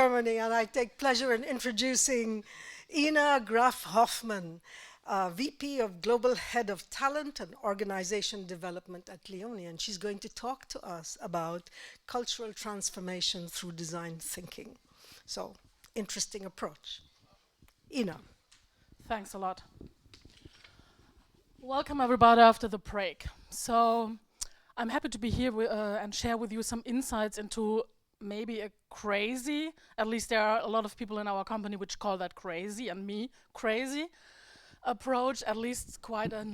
Germany, and I take pleasure in introducing Ina Graf-Hoffmann, VP of Global Head of Talent and Organization Development at Leoni, and she's going to talk to us about cultural transformation through design thinking. So, interesting approach. Ina. Thanks a lot. Welcome everybody after the break. So I'm happy to be here and share with you some insights into maybe a crazy, at least there are a lot of people in our company which call that crazy, and me crazy, approach, at least quite a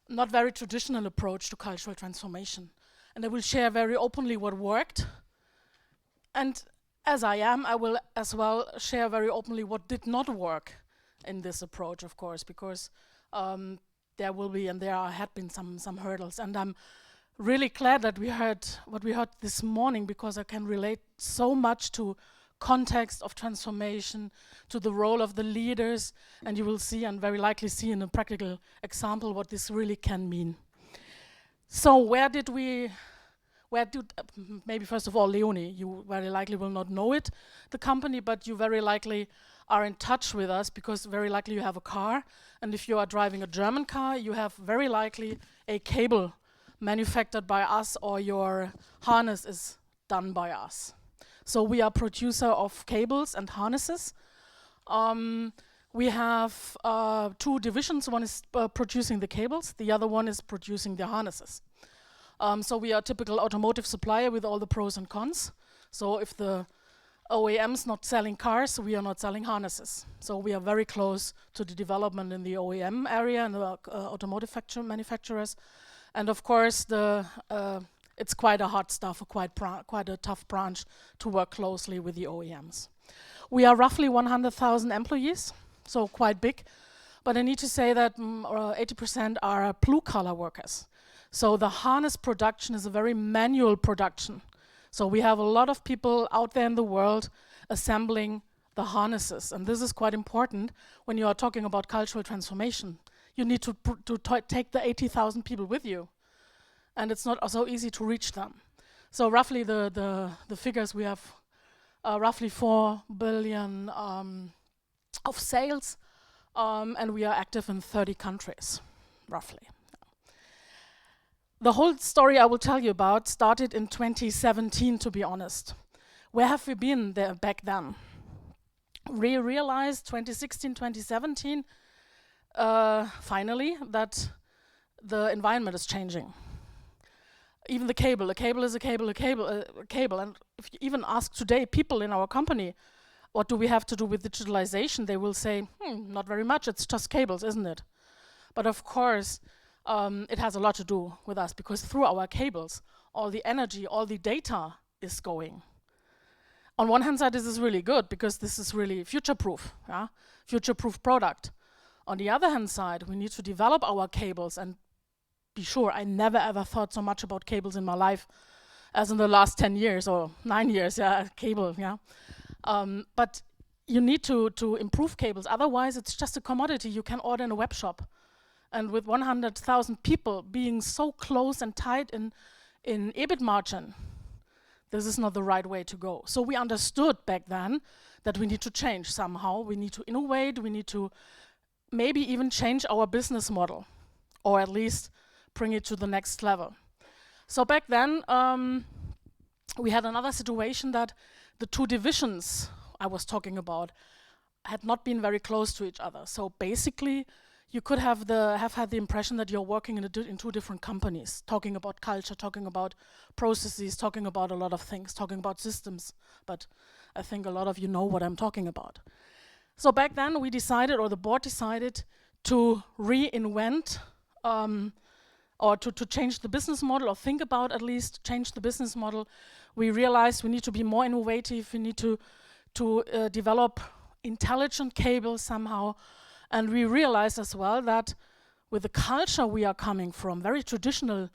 not very traditional approach to cultural transformation. And I will share very openly what worked, and as I will as well share very openly what did not work in this approach, of course, because there will be and had been some hurdles. And I'm really glad that we heard what we heard this morning, because I can relate so much to context of transformation, to the role of the leaders, and you will see and very likely see in a practical example what this really can mean. So maybe first of all, Leoni, you very likely will not know it, the company, but you very likely are in touch with us because very likely you have a car, and if you are driving a German car, you have very likely a cable manufactured by us, or your harness is done by us. So we are producer of cables and harnesses. We have two divisions. One is producing the cables, the other one is producing the harnesses. So we are a typical automotive supplier with all the pros and cons. So if the OEM's not selling cars, we are not selling harnesses. So we are very close to the development in the OEM area and the automotive manufacturers. And of course, it's quite a hard stuff, quite a tough branch to work closely with the OEMs. We are roughly 100,000 employees, so quite big. But I need to say that 80% are blue-collar workers. So the harness production is a very manual production. So we have a lot of people out there in the world assembling the harnesses. And this is quite important when you are talking about cultural transformation. You need to take the 80,000 people with you. And it's not so easy to reach them. So roughly the figures, we have roughly 4 billion of sales, and we are active in 30 countries, roughly. The whole story I will tell you about started in 2017, to be honest. Where have we been there back then? We realized 2016, 2017, finally, that the environment is changing. Even the cable is a cable. And if you even ask today people in our company, what do we have to do with digitalization? They will say, not very much, it's just cables, isn't it? But of course, it has a lot to do with us, because through our cables, all the energy, all the data is going. On one hand side, this is really good, because this is really future-proof, future-proof product. On the other hand side, we need to develop our cables, and be sure, I never ever thought so much about cables in my life as in the last 10 years or 9 years, cable, but you need to improve cables, otherwise it's just a commodity you can order in a web shop. And with 100,000 people being so close and tight in EBIT margin, this is not the right way to go. So we understood back then that we need to change somehow. We need to innovate. We need to maybe even change our business model, or at least bring it to the next level. So back then, we had another situation that the two divisions I was talking about had not been very close to each other. So basically, you could have had the impression that you're working in two different companies, talking about culture, talking about processes, talking about a lot of things, talking about systems. But I think a lot of you know what I'm talking about. So back then we decided, or the board decided, to reinvent or to change the business model, or think about at least change the business model. We realized we need to be more innovative, we need to develop intelligent cables somehow. And we realized as well that with the culture we are coming from, very traditional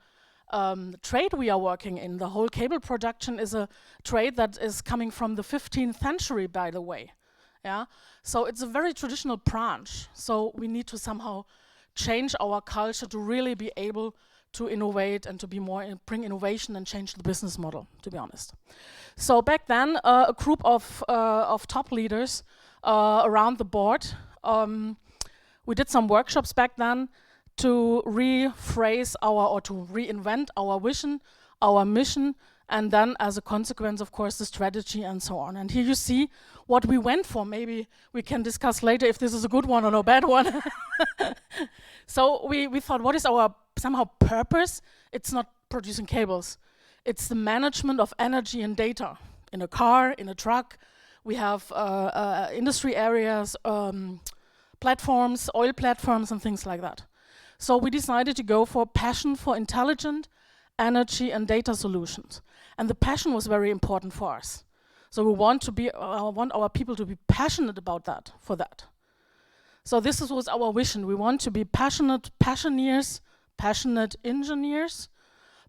trade we are working in, the whole cable production is a trade that is coming from the 15th century, by the way. So it's a very traditional branch. So we need to somehow change our culture to really be able to innovate and to be more bring innovation and change the business model, to be honest. So back then, a group of top leaders around the board, we did some workshops back then to rephrase or to reinvent our vision, our mission, and then as a consequence, of course, the strategy and so on. And here you see what we went for. Maybe we can discuss later if this is a good one or a bad one. So we thought, what is our somehow purpose? It's not producing cables. It's the management of energy and data in a car, in a truck. We have industry areas, platforms, oil platforms, and things like that. So we decided to go for passion for intelligent energy and data solutions. And the passion was very important for us. So we want our people to be passionate about that, for that. So this was our vision. We want to be passionate passioneers, passionate engineers,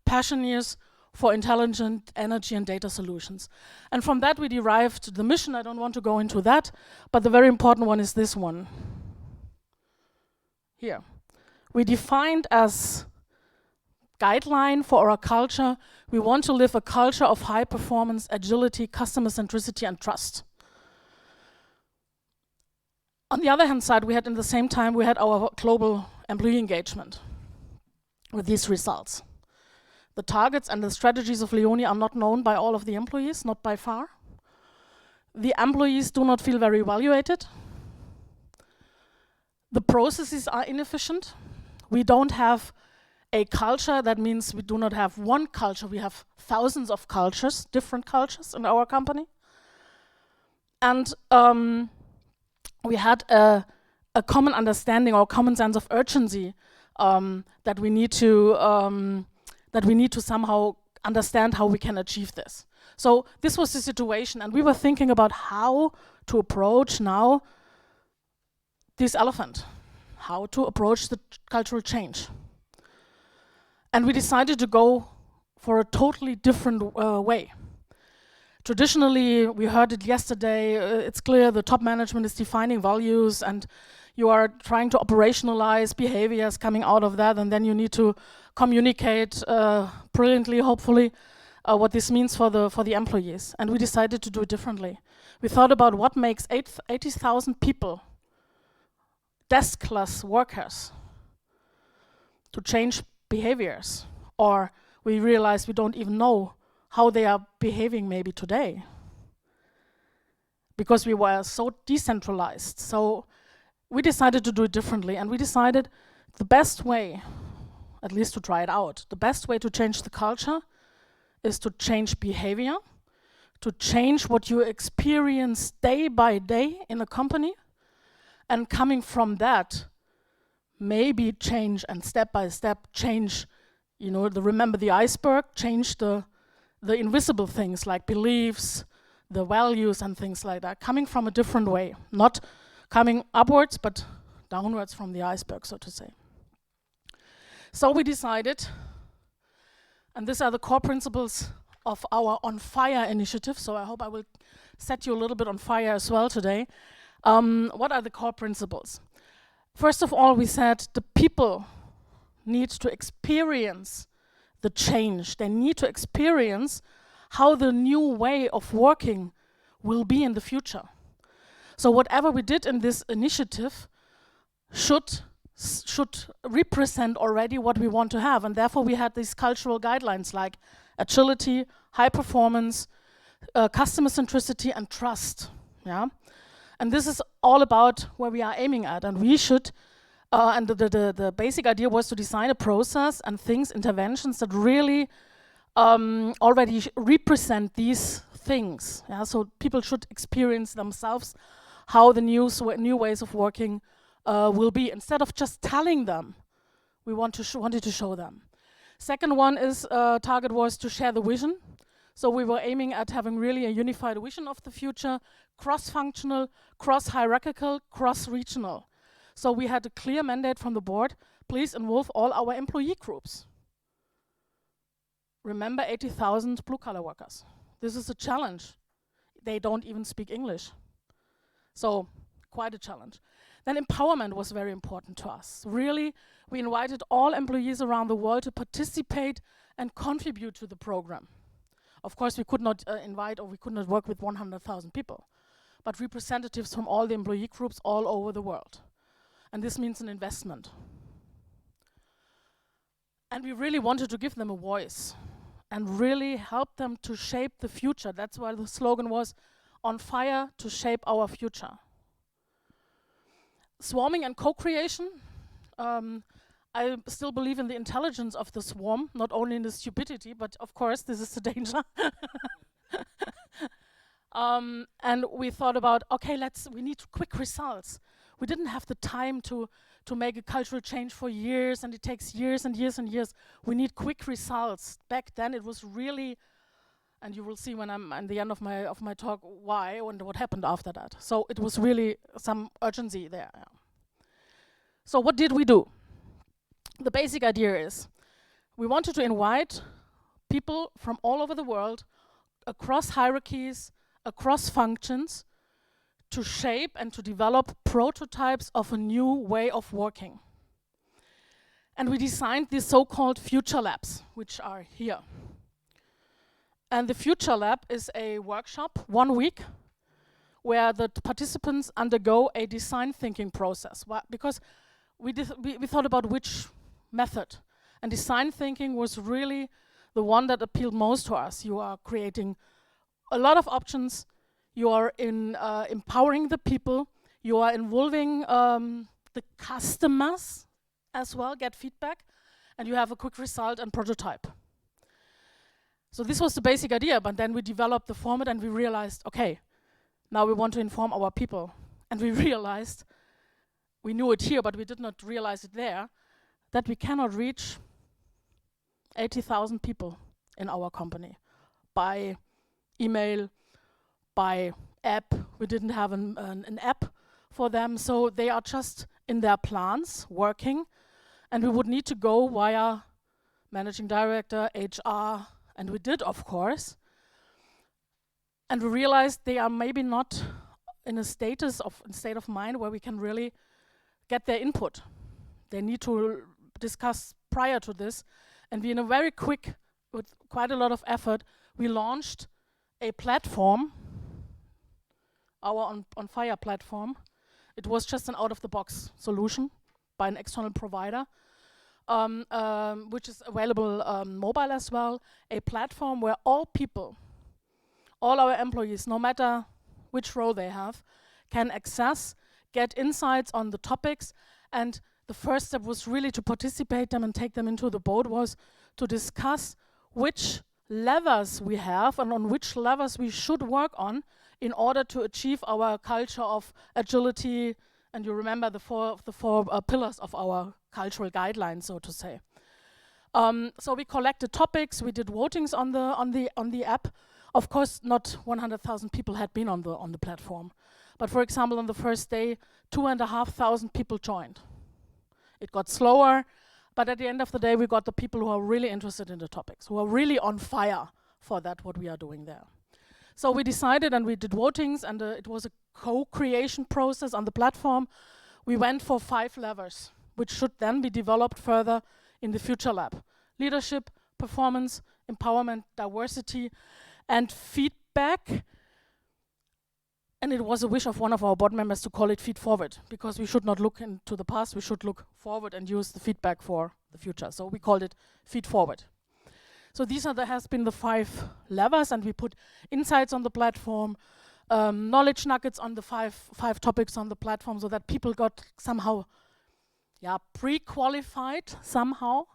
passioneers for intelligent energy and data solutions. And from that we derived the mission. I don't want to go into that, but the very important one is this one. Here. We defined as guideline for our culture, we want to live a culture of high performance, agility, customer centricity, and trust. On the other hand side, we had in the same time, we had our global employee engagement with these results. The targets and the strategies of Leoni are not known by all of the employees, not by far. The employees do not feel very evaluated. The processes are inefficient. We don't have a culture. That means we do not have one culture. We have thousands of cultures, different cultures in our company. And we had a common understanding or common sense of urgency that we need to somehow understand how we can achieve this. So this was the situation, and we were thinking about how to approach now this elephant, how to approach the cultural change. And we decided to go for a totally different way. Traditionally, we heard it yesterday, it's clear the top management is defining values and you are trying to operationalize behaviors coming out of that, and then you need to communicate brilliantly, hopefully, what this means for the employees. And we decided to do it differently. We thought about what makes 80,000 people desk-less workers to change behaviors, or we realized we don't even know how they are behaving maybe today because we were so decentralized. So we decided to do it differently, and we decided the best way, at least to try it out, the best way to change the culture is to change behavior, to change what you experience day by day in a company, and coming from that, maybe change and step by step change, remember the iceberg, change the invisible things like beliefs, the values and things like that, coming from a different way, not coming upwards, but downwards from the iceberg, so to say. So we decided, and these are the core principles of our On Fire initiative, so I hope I will set you a little bit on fire as well today. What are the core principles? First of all, we said the people need to experience the change. They need to experience how the new way of working will be in the future. So whatever we did in this initiative should represent already what we want to have, and therefore we had these cultural guidelines like agility, high performance, customer centricity, and trust. Yeah, and this is all about where we are aiming at, and we should. And the basic idea was to design a process and things, interventions that really already represent these things. Yeah? So people should experience themselves how the new ways of working will be. Instead of just telling them, we wanted to show them. Second one is target was to share the vision. So we were aiming at having really a unified vision of the future, cross-functional, cross-hierarchical, cross-regional. So we had a clear mandate from the board, please involve all our employee groups. Remember 80,000 blue-collar workers. This is a challenge. They don't even speak English. So quite a challenge. Then empowerment was very important to us. Really, we invited all employees around the world to participate and contribute to the program. Of course, we could not invite, or we could not work with 100,000 people, but representatives from all the employee groups all over the world. And this means an investment. And we really wanted to give them a voice and really help them to shape the future. That's why the slogan was, "On fire to shape our future." Swarming and co-creation. I still believe in the intelligence of the swarm, not only in the stupidity, but of course this is the danger. And we thought about, okay, we need quick results. We didn't have the time to make a cultural change for years, and it takes years and years and years. We need quick results. Back then it was really, and you will see when I'm at the end of my talk why and what happened after that. So it was really some urgency there. Yeah. So what did we do? The basic idea is we wanted to invite people from all over the world, across hierarchies, across functions, to shape and to develop prototypes of a new way of working. And we designed these so-called future labs, which are here. And the future lab is a workshop, 1 week, where the participants undergo a design thinking process. Because we thought about which method. And design thinking was really the one that appealed most to us. You are creating a lot of options. You are empowering the people. You are involving the customers as well, get feedback, and you have a quick result and prototype. So this was the basic idea, but then we developed the format and we realized, okay, now we want to inform our people. And we realized, we knew it here, but we did not realize it there, that we cannot reach 80,000 people in our company by email, by app. We didn't have an app for them, so they are just in their plants working, and we would need to go via managing director, HR, and we did, of course. And we realized they are maybe not in a state of mind where we can really get their input. They need to discuss prior to this, and we, in a very quick, with quite a lot of effort, we launched a platform, our On Fire platform. It was just an out-of-the-box solution by an external provider, which is available mobile as well. A platform where all people, all our employees, no matter which role they have, can access, get insights on the topics. And the first step was really to participate them and take them into the boat, was to discuss which levers we have and on which levers we should work on in order to achieve our culture of agility. And you remember the four pillars of our cultural guidelines, so to say. So we collected topics, we did votings on the app. Of course, not 100,000 people had been on the platform, but for example, on the first day, 2,500 people joined. It got slower, but at the end of the day, we got the people who are really interested in the topics, who are really on fire for that, what we are doing there. So we decided, and we did votings, and it was a co-creation process on the platform. We went for 5 levers, which should then be developed further in the future lab. Leadership, performance, empowerment, diversity, and feedback. And it was a wish of one of our board members to call it feed forward, because we should not look into the past, we should look forward and use the feedback for the future. So we called it feed forward. So there has been the 5 levers, and we put insights on the platform, knowledge nuggets on the five topics on the platform, so that people got somehow pre-qualified somehow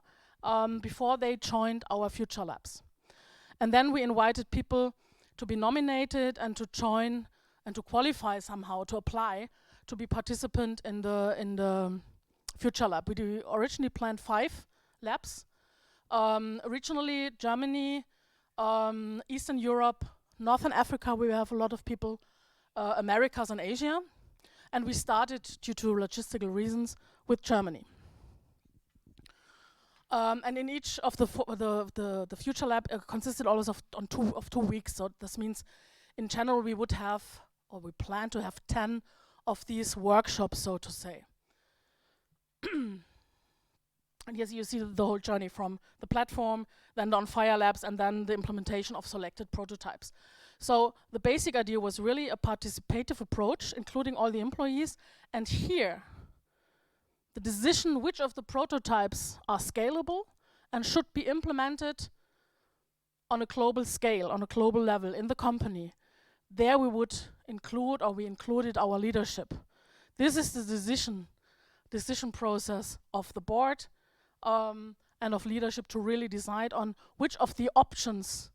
before they joined our future labs. And then we invited people to be nominated and to join and to qualify somehow, to apply, to be participant in the future lab. We originally planned 5 labs. Regionally, Germany, Eastern Europe, Northern Africa, we have a lot of people, Americas and Asia. And we started, due to logistical reasons, with Germany. And in each of the future lab consisted always of 2 weeks. So this means, in general, we would have, or we plan to have 10 of these workshops, so to say. And yes, you see the whole journey from the platform, then on Fire Labs, and then the implementation of selected prototypes. So the basic idea was really a participative approach, including all the employees. And here, the decision which of the prototypes are scalable and should be implemented on a global scale, on a global level in the company. There we would include, or we included our leadership. This is the decision process of the board and of leadership to really decide on which of the options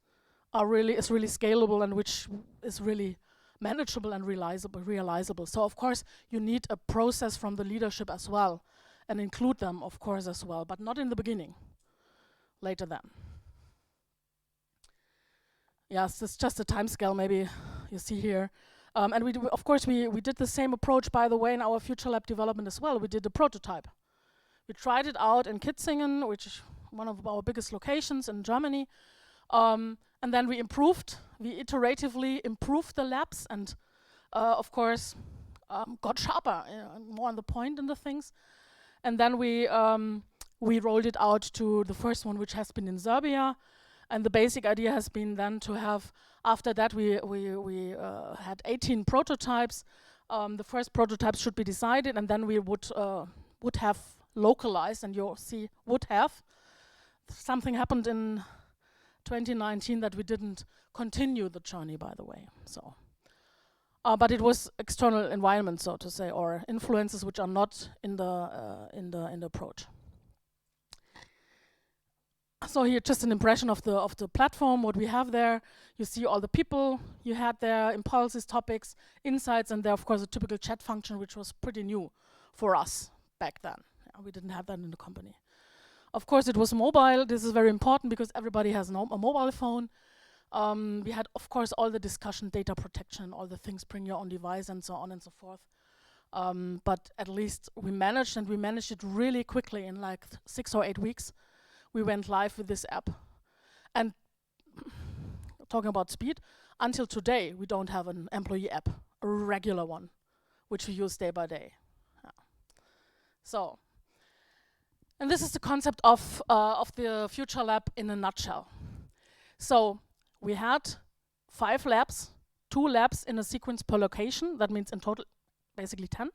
is really scalable and which is really manageable and realizable. So of course you need a process from the leadership as well, and include them of course as well, but not in the beginning, later then. Yes, it's just a time scale maybe you see here. And we did the same approach, by the way, in our Future Lab development as well. We did a prototype. We tried it out in Kitzingen, which is one of our biggest locations in Germany. And then we iteratively improved the labs, and of course got sharper, more on the point in the things. And then we rolled it out to the first one, which has been in Serbia. And the basic idea has been then to have, after that we had 18 prototypes. The first prototypes should be decided, and then we would have localized, and you'll see would have. Something happened in 2019 that we didn't continue the journey, by the way. So, but it was external environment, so to say, or influences which are not in the approach. So here, just an impression of the platform, what we have there. You see all the people you had there, impulses, topics, insights, and there, of course, a typical chat function, which was pretty new for us back then. Yeah, we didn't have that in the company. Of course, it was mobile. This is very important because everybody has a mobile phone. We had, of course, all the discussion, data protection, all the things, bring your own device, and so on and so forth. But at least we managed it really quickly in like 6 or 8 weeks. We went live with this app. And talking about speed, until today, we don't have an employee app, a regular one, which we use day by day. Yeah. So, and this is the concept of the Future Lab in a nutshell. So we had 5 labs, 2 labs in a sequence per location. That means in total, basically 10.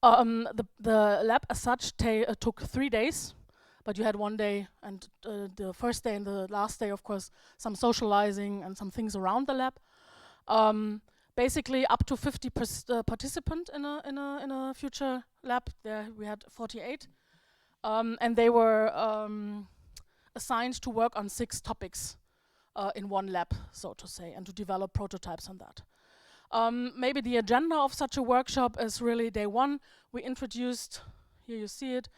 The lab as such took 3 days. But you had 1 day, and the first day and the last day, of course, some socializing and some things around the lab. Basically, up to 50 participants in a future lab. There we had 48, and they were assigned to work on 6 topics in one lab, so to say, and to develop prototypes on that. Maybe the agenda of such a workshop is really day 1. We introduced, here you see it,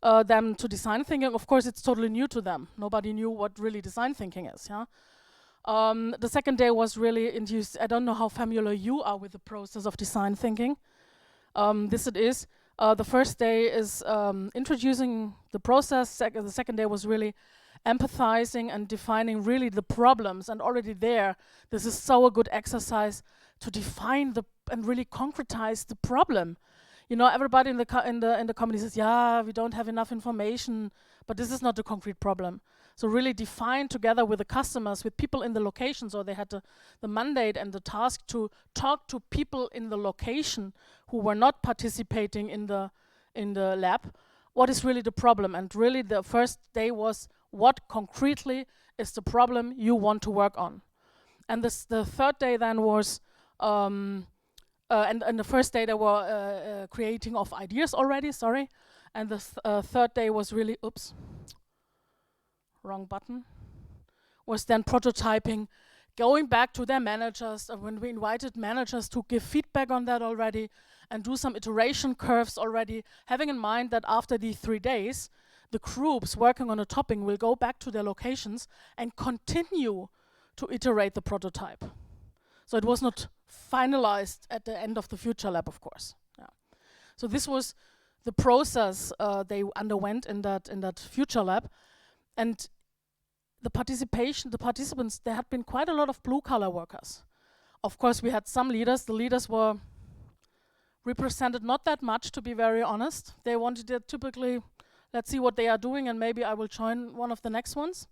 them to design thinking. Of course, it's totally new to them. Nobody knew what really design thinking is. Yeah. The second day was really induced. I don't know how familiar you are with the process of design thinking. This it is. The first day is introducing the process. The second day was really empathizing and defining really the problems. And already there, this is so a good exercise to define and really concretize the problem. You know, everybody in the company says, yeah, we don't have enough information, but this is not a concrete problem. So really define together with the customers, with people in the location. So they had the mandate and the task to talk to people in the location who were not participating in the lab. What is really the problem? And really the first day was, what concretely is the problem you want to work on? And the third day then was, and the first day they were creating of ideas already, sorry. And the third day was really, oops, wrong button, was then prototyping, going back to their managers, when we invited managers to give feedback on that already and do some iteration curves already, having in mind that after these 3 days, the groups working on a topic will go back to their locations and continue to iterate the prototype. So it was not finalized at the end of the Future Lab, of course. Yeah. So this was the process they underwent in that Future Lab. And the participants, there had been quite a lot of blue-collar workers. Of course, we had some leaders. The leaders were represented not that much, to be very honest. They wanted it typically, let's see what they are doing and maybe I will join one of the next ones.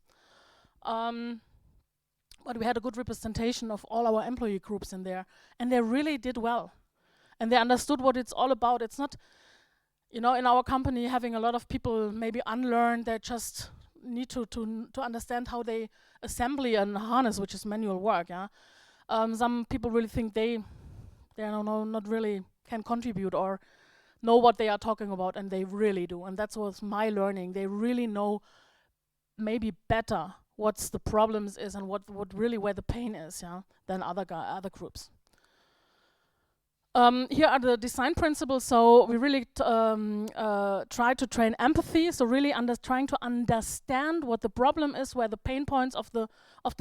But we had a good representation of all our employee groups in there, and they really did well. And they understood what it's all about. It's not, in our company having a lot of people maybe unlearn, they just need to understand how they assembly and harness, which is manual work, yeah. Some people really think they not really can contribute or know what they are talking about, and they really do. And that was my learning. They really know maybe better what's the problems is and what really where the pain is, yeah, than other groups. Here are the design principles. So we really try to train empathy. So really trying to understand what the problem is, where the pain points of the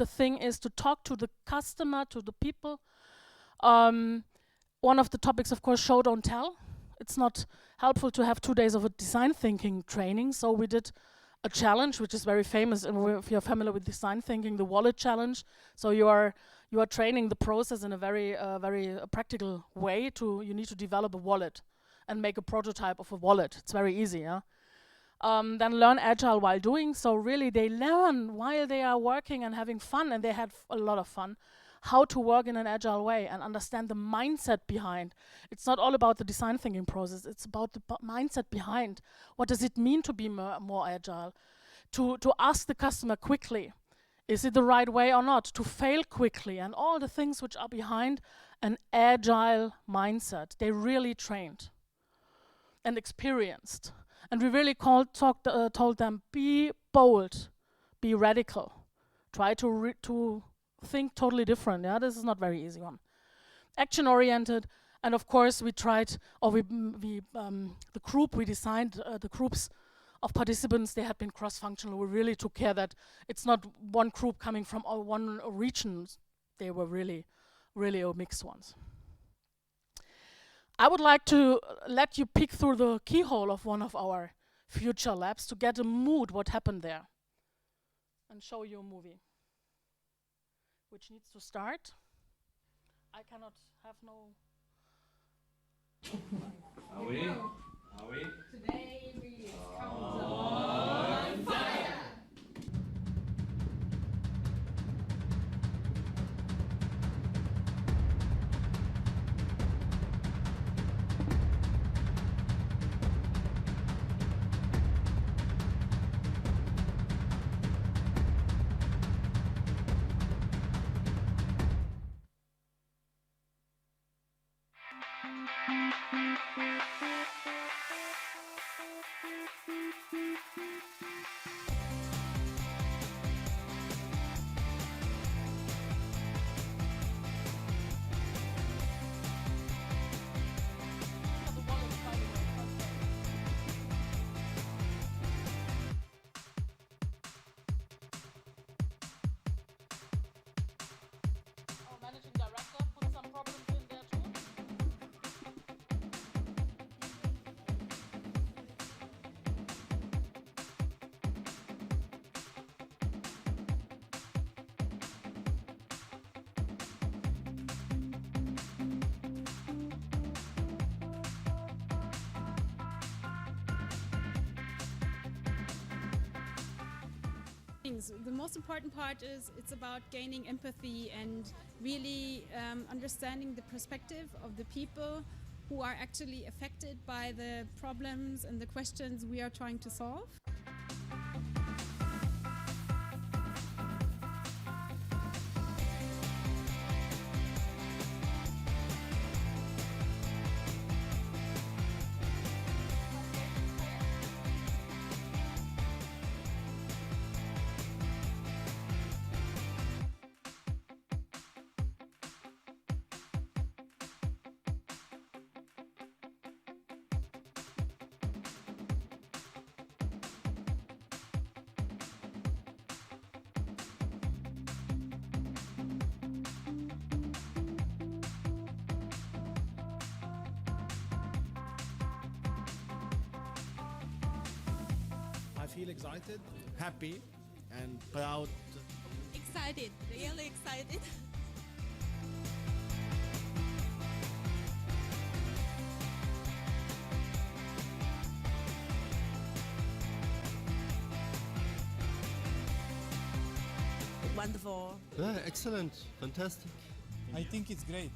thing is, to talk to the customer, to the people. One of the topics, of course, show, don't tell. It's not helpful to have 2 days of a design thinking training. So we did a challenge, which is very famous, and if you're familiar with design thinking, the wallet challenge. So you are training the process in a very practical way. You need to develop a wallet and make a prototype of a wallet. It's very easy, yeah. Then learn agile while doing. So really they learn while they are working and having fun, and they had a lot of fun, how to work in an agile way and understand the mindset behind. It's not all about the design thinking process, it's about the mindset behind. What does it mean to be more agile? To ask the customer quickly, is it the right way or not? To fail quickly, and all the things which are behind an agile mindset. They really trained and experienced. And we really told them, be bold, be radical. Try to think totally different. Yeah, this is not very easy one. Action-oriented, and of course we tried, or we designed the groups of participants. They had been cross-functional. We really took care that it's not one group coming from one region. They were really mixed ones. I would like to let you peek through the keyhole of one of our future labs to get a mood what happened there, and show you a movie which needs to start. I cannot have no... Are we? Today we count on fire! Managing director put some problems in there too. The most important part is it's about gaining empathy and really understanding the perspective of the people who are actually affected by the problems and the questions we are trying to solve. I feel excited, happy, and proud. Excited, really excited. wonderful. Yeah, excellent, fantastic. I think it's great.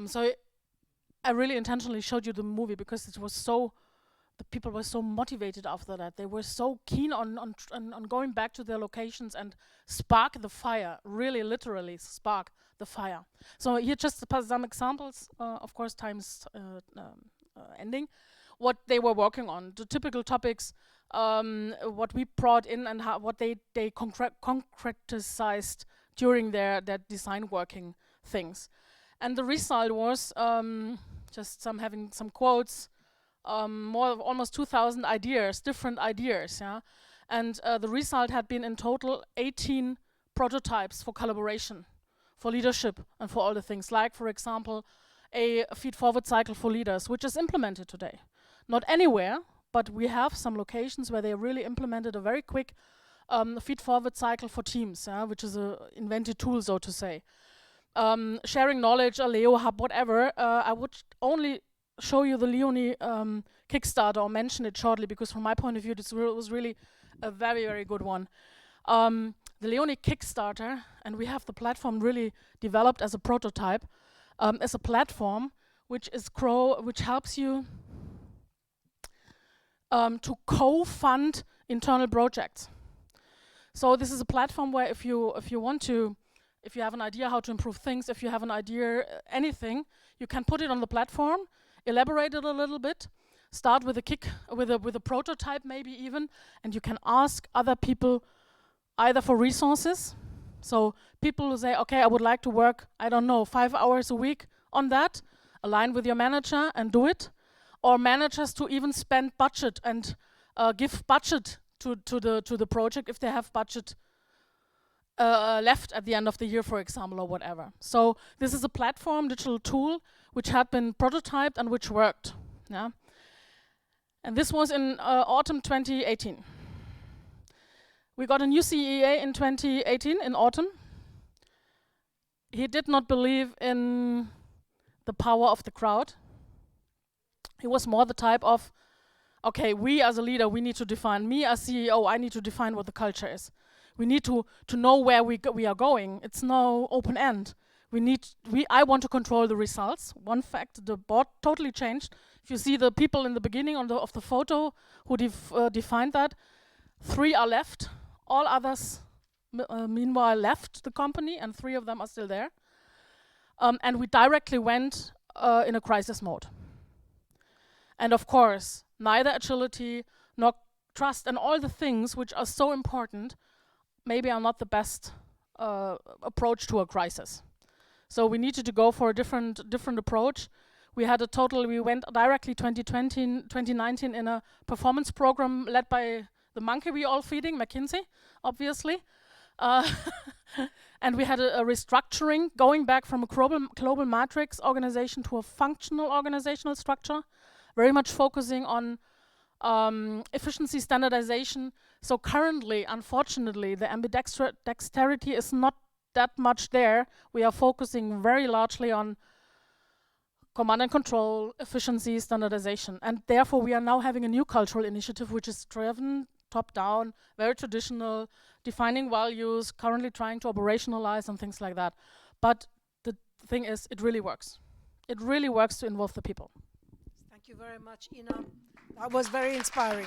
So I really intentionally showed you the movie because it was so, the people were so motivated after that. They were so keen on going back to their locations and spark the fire, really literally spark the fire. So here just some examples, of course time's ending, what they were working on, the typical topics, what we brought in and what they concretized during their design working things. And the result was just having some quotes, more of almost 2,000 ideas, different ideas, yeah. And the result had been in total 18 prototypes for collaboration, for leadership, and for all the things. Like, for example, a feed-forward cycle for leaders, which is implemented today. Not anywhere, but we have some locations where they really implemented a very quick feed-forward cycle for teams, yeah, which is an invented tool, so to say. Sharing knowledge, a Leo Hub, whatever. I would only show you the Leoni Kickstarter or mention it shortly because from my point of view, this was really a very, very good one. The Leoni Kickstarter, and we have the platform really developed as a prototype, as a platform which helps you to co-fund internal projects. So this is a platform where if you have an idea how to improve things, if you have an idea, anything, you can put it on the platform, elaborate it a little bit, start with a prototype maybe even, and you can ask other people either for resources. So people who say, okay, I would like to work, I don't know, 5 hours a week on that, align with your manager and do it. Or managers to even spend budget and give budget to the project if they have budget left at the end of the year, for example, or whatever. So this is a platform, digital tool, which had been prototyped and which worked. Yeah, and this was in autumn 2018. We got a new CEA in 2018 in autumn. He did not believe in the power of the crowd. He was more the type of, okay, we as a leader, we need to define, me as CEO, I need to define what the culture is. We need to know where we are going. It's no open end. I want to control the results. One fact, the board totally changed. If you see the people in the beginning of the photo who defined that, 3 are left. All others, meanwhile, left the company, and 3 of them are still there. And we directly went in a crisis mode. And of course, neither agility nor trust and all the things which are so important maybe are not the best approach to a crisis. So we needed to go for a different approach. We went directly 2019 in a performance program led by the monkey we all feeding, McKinsey, obviously. And we had a restructuring, going back from a global matrix organization to a functional organizational structure, very much focusing on efficiency standardization. So currently, unfortunately, the ambidexterity is not that much there. We are focusing very largely on command and control, efficiency, standardization. And therefore, we are now having a new cultural initiative, which is driven top-down, very traditional, defining values, currently trying to operationalize and things like that. But the thing is, it really works. It really works to involve the people. Thank you very much, Ina. That was very inspiring.